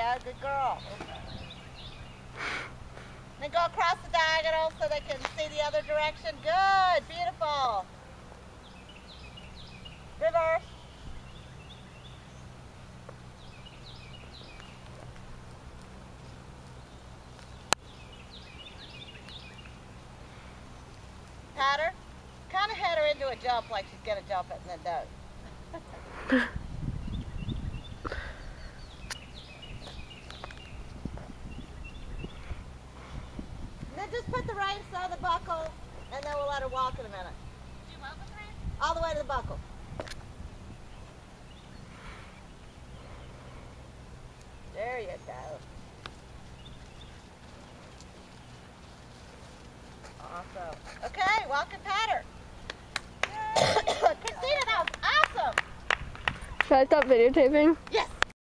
go. Good girl. Then go across the diagonal so they can see the other direction. Good. Beautiful. Reverse. Pat her. Kind of head her into a jump like she's going to jump it and then don't. Then just put the reins on the buckle and then we'll let her walk in a minute. Do what with the reins? All the way to the buckle. There you go. Awesome. Okay, walk and pat her. Christina, that was awesome. Should I stop videotaping? Yes.